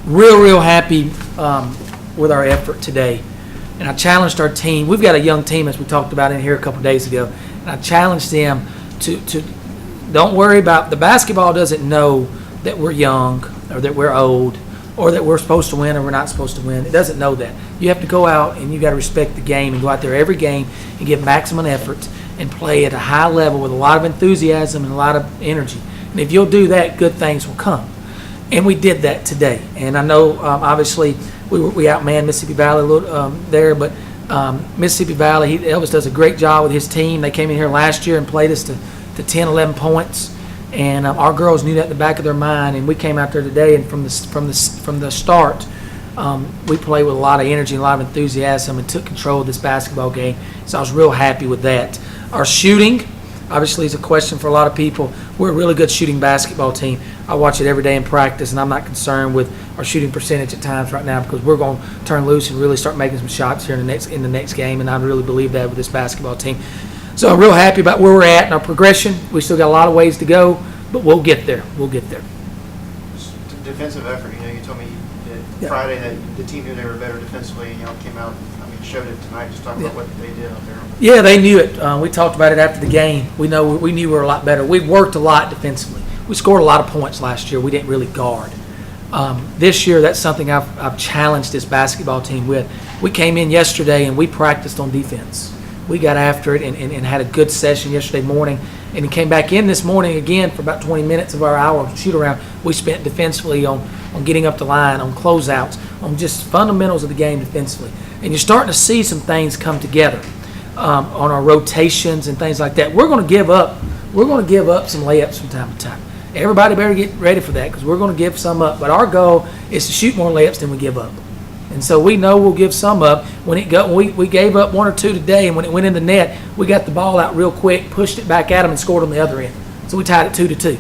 Real happy with our effort today. And I challenged our team. We've got a young team, as we talked about in here a couple of days ago. And I challenged them to don't worry about, the basketball doesn't know that we're young or that we're old or that we're supposed to win or we're not supposed to win. It doesn't know that. You have to go out and you got to respect the game and go out there every game and give maximum effort and play at a high level with a lot of enthusiasm and a lot of energy. And if you'll do that, good things will come. And we did that today. And I know, obviously, we outmanned Mississippi Valley a little there, but Mississippi Valley, Elvis does a great job with his team. They came in here last year and played us to 10, 11 points. And our girls knew that in the back of their mind. And we came out there today, and from the start, we played with a lot of energy and a lot of enthusiasm and took control of this basketball game. So I was real happy with that. Our shooting, obviously, is a question for a lot of people. We're a really good shooting basketball team. I watch it every day in practice, and I'm not concerned with our shooting percentage at times right now because we're going to turn loose and really start making some shots here in the next game, and I really believe that with this basketball team. So I'm real happy about where we're at and our progression. We still got a lot of ways to go, but we'll get there. We'll get there. Defensive effort, you told me that Friday that the team knew they were better defensively, and y'all came out, showed it tonight. Just talk about what they did out there. Yeah, they knew it. We talked about it after the game. We knew we were a lot better. We worked a lot defensively. We scored a lot of points last year. We didn't really guard. This year, that's something I've challenged this basketball team with. We came in yesterday and we practiced on defense. We got after it and had a good session yesterday morning. And came back in this morning again for about 20 minutes of our hour shoot around. We spent defensively on getting up the line, on closeouts, on just fundamentals of the game defensively. And you're starting to see some things come together on our rotations and things like that. We're going to give up some layups from time to time. Everybody better get ready for that because we're going to give some up. But our goal is to shoot more layups than we give up. And so we know we'll give some up. We gave up one or two today, and when it went in the net, we got the ball out real quick, pushed it back at them, and scored on the other end. So we tied it 2-2.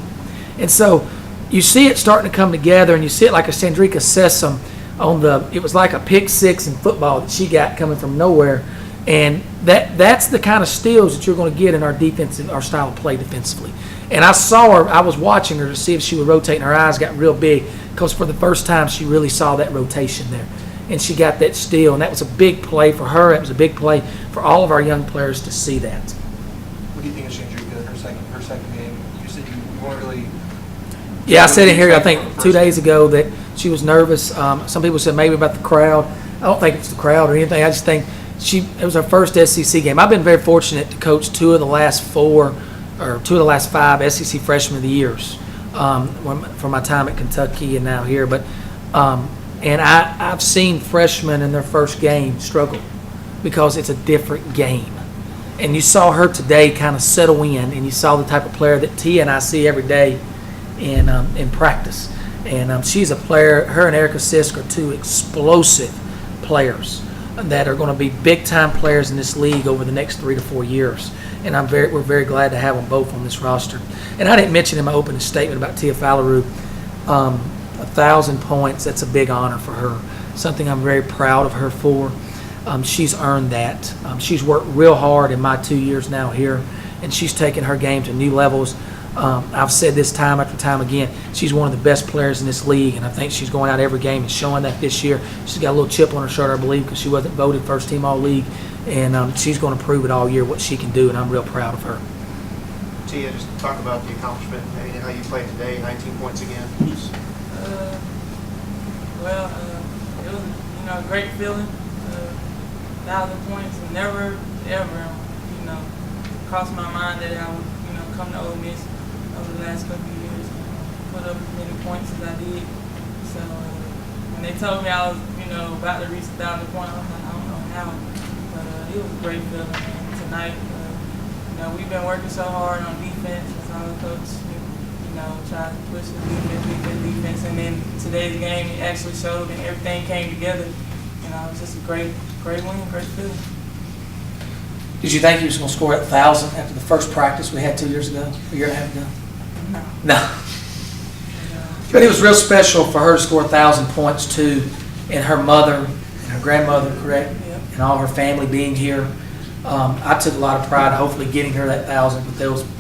And so you see it starting to come together, and you see it like a Sandrika Sessom it was like a pick six in football that she got coming from nowhere. And that's the kind of steals that you're going to get in our defense, our style of play defensively. And I saw her, I was watching her to see if she would rotate, and her eyes got real big because for the first time she really saw that rotation there. And she got that steal, and that was a big play for her. It was a big play for all of our young players to see that. What do you think of Sandrika, her second game? You said you weren't really... Yeah, I said it here, I think 2 days ago, that she was nervous. Some people said maybe about the crowd. I don't think it's the crowd or anything. I just think it was her first SEC game. I've been very fortunate to coach two of the last 5 SEC Freshman of the Years from my time at Kentucky and now here. But and I've seen freshmen in their first game struggle because it's a different game. And you saw her today kind of settle in, and you saw the type of player that Tia and I see every day in practice. And she's a player. Her and Erica Sisk are two explosive players that are going to be big-time players in this league over the next 3 to 4 years. And we're very glad to have them both on this roster. And I didn't mention in my opening statement about Tia Fallaroo, 1,000 points. That's a big honor for her. Something I'm very proud of her for. She's earned that. She's worked real hard in my 2 years now here, and she's taken her game to new levels. I've said this time after time again, she's one of the best players in this league, and I think she's going out every game and showing that this year. She's got a little chip on her shoulder, I believe, because she wasn't voted first team all-league, and she's going to prove it all year what she can do, and I'm real proud of her. Tia, just talk about the accomplishment, maybe how you played today, 19 points again. It was a great feeling. 1,000 points, and never ever crossed my mind that I would come to Ole Miss over the last couple of years and put up as many points as I did. So when they told me I was about to reach 1,000 points, I was like, I don't know how, but it was a great feeling. And tonight, we've been working so hard on defense as our coach. Tried to push the defense, and then today's game it actually showed, and everything came together. It was just a great win, great feeling. Did you think he was going to score 1,000 after the first practice we had 2 years ago, a year and a half ago? No. But it was real special for her to score 1,000 points too, and her mother and her grandmother, correct, yep. And all her family being here. I took a lot of pride, hopefully, getting her that 1,000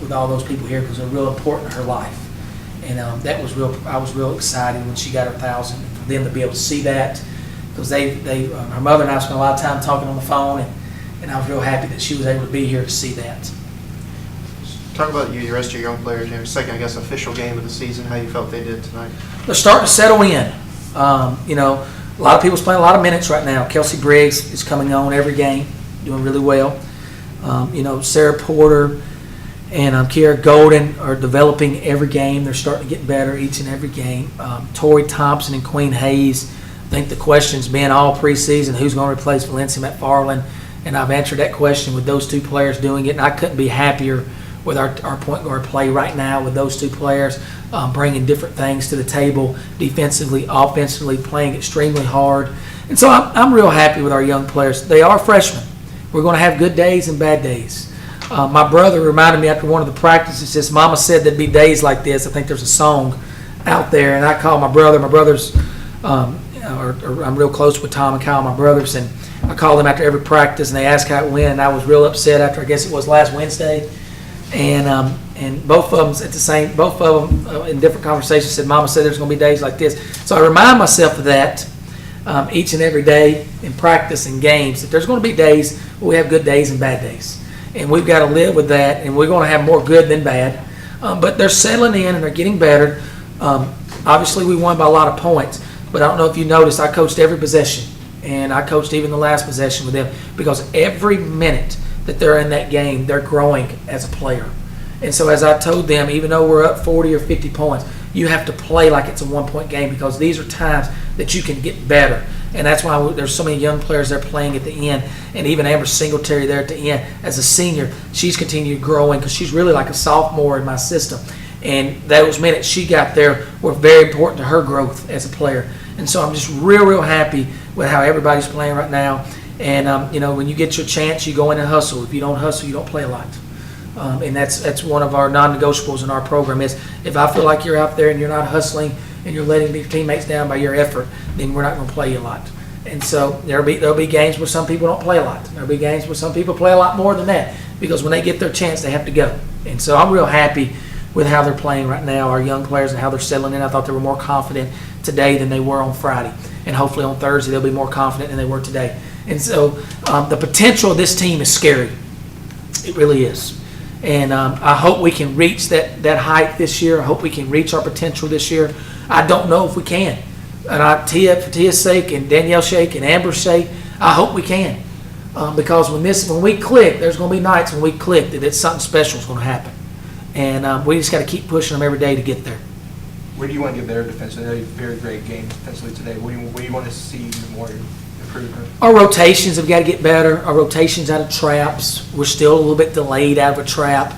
with all those people here because they're real important in her life. And that was real. I was real excited when she got her 1,000. For them to be able to see that, because her mother and I spent a lot of time talking on the phone, and I was real happy that she was able to be here to see that. Talk about the rest of your young players. Second, I guess, official game of the season. How you felt they did tonight? They're starting to settle in. A lot of people's playing a lot of minutes right now. Kelsey Briggs is coming on every game, doing really well. Sarah Porter and Kiara Golden are developing every game. They're starting to get better each and every game. Tori Thompson and Queen Hayes, I think the question's been all preseason, who's going to replace Valencia McFarland? And I've answered that question with those two players doing it, and I couldn't be happier with our point guard play right now with those two players, bringing different things to the table, defensively, offensively, playing extremely hard. And so I'm real happy with our young players. They are freshmen. We're going to have good days and bad days. My brother reminded me after one of the practices, says, Mama said there'd be days like this. I think there's a song out there, and I call my brother. My brothers, I'm real close with Tom and Kyle, my brothers, and I call them after every practice, and they ask how it went, and I was real upset after, I guess it was last Wednesday. And both of them in different conversations said, Mama said there's going to be days like this. So I remind myself of that each and every day in practice and games, that there's going to be days where we have good days and bad days. And we've got to live with that, and we're going to have more good than bad. But they're settling in, and they're getting better. Obviously, we won by a lot of points, but I don't know if you noticed, I coached every possession, and I coached even the last possession with them, because every minute that they're in that game, they're growing as a player. And so as I told them, even though we're up 40 or 50 points, you have to play like it's a one-point game, because these are times that you can get better. And that's why there's so many young players there playing at the end. And even Amber Singletary there at the end, as a senior, she's continued growing, because she's really like a sophomore in my system. And those minutes she got there were very important to her growth as a player. And so I'm just real happy with how everybody's playing right now. And, when you get your chance, you go in and hustle. If you don't hustle, you don't play a lot. And that's one of our non-negotiables in our program is, if I feel like you're out there and you're not hustling and you're letting your teammates down by your effort, then we're not going to play you a lot. And so there'll be games where some people don't play a lot. There'll be games where some people play a lot more than that, because when they get their chance, they have to go. And so I'm real happy with how they're playing right now, our young players, and how they're settling in. I thought they were more confident today than they were on Friday. And hopefully on Thursday they'll be more confident than they were today. And so the potential of this team is scary. It really is. And I hope we can reach that height this year. I hope we can reach our potential this year. I don't know if we can. And for Tia's sake and Danielle's sake and Amber's sake, I hope we can. Because when we click, there's going to be nights when we click that something special is going to happen. And we just got to keep pushing them every day to get there. Where do you want to get better defensively? I know you had a very great game defensively today. Where do you want to see more improvement? Our rotations have got to get better. Our rotations out of traps. We're still a little bit delayed out of a trap.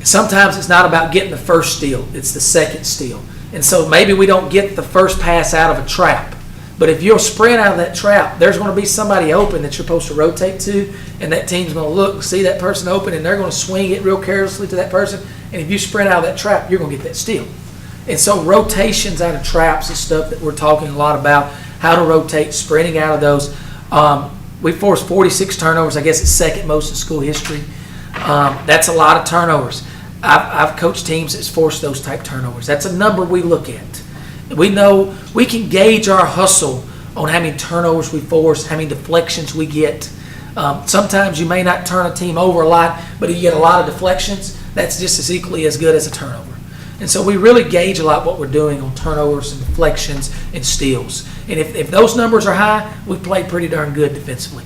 Sometimes it's not about getting the first steal. It's the second steal. And so maybe we don't get the first pass out of a trap. But if you'll sprint out of that trap, there's going to be somebody open that you're supposed to rotate to, and that team's going to look, see that person open, and they're going to swing it real carelessly to that person. And if you sprint out of that trap, you're going to get that steal. And so rotations out of traps is stuff that we're talking a lot about, how to rotate, sprinting out of those. We forced 46 turnovers. I guess it's second most in school history. That's a lot of turnovers. I've coached teams that's forced those type turnovers. That's a number we look at. We know we can gauge our hustle on how many turnovers we force, how many deflections we get. Sometimes you may not turn a team over a lot, but if you get a lot of deflections, that's just as equally as good as a turnover. And so we really gauge a lot what we're doing on turnovers and deflections and steals. And if those numbers are high, we play pretty darn good defensively.